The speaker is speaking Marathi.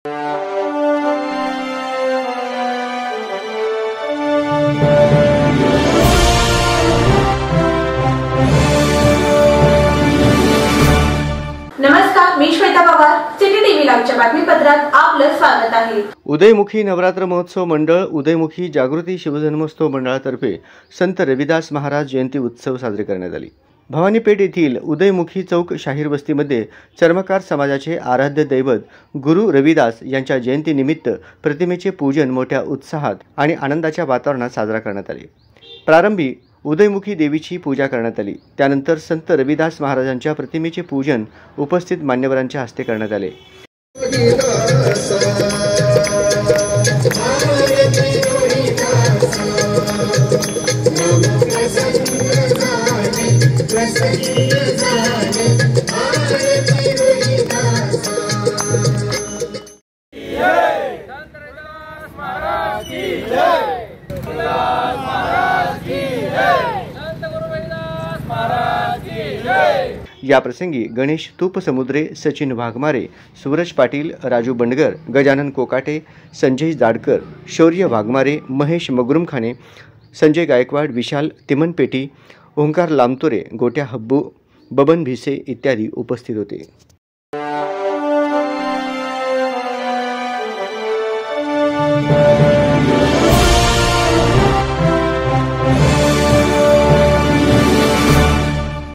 नमस्कार, मी श्वेता पवार, सिटी टीव्ही लाईव्हच्या बातमीपत्रात आपलं स्वागत आहे। उदयमुखी नवरात्र महोत्सव मंडळ, उदयमुखी जागृती शिवजन्मोत्सव मंडळातर्फे संत रविदास महाराज जयंती उत्सव साजरे करण्यात आले। भवानीपेठ येथील उदयमुखी चौक शाहीर वस्तीमध्ये चर्मकार समाजाचे आराध्य दैवत गुरु रविदास यांच्या जयंतीनिमित्त प्रतिमेचे पूजन मोठ्या उत्साहात आणि आनंदाच्या वातावरणात साजरा करण्यात आले। प्रारंभी उदयमुखी देवीची पूजा करण्यात आली। त्यानंतर संत रविदास महाराजांच्या प्रतिमेचे पूजन उपस्थित मान्यवरांच्या हस्ते करण्यात आले। या प्रसंगी गणेश तुपसमुद्रे, सचिन वाघमारे, सूरज पाटील, राजू बंडगर, गजानन कोकाटे, संजय जाडकर, शौर्य वाघमारे, महेश मगरुमखाने, संजय गायकवाड, विशाल तिमनपेटी, ओंकार लामतोरे, गोट्या हब्बू, बबन भिसे इत्यादी उपस्थित होते।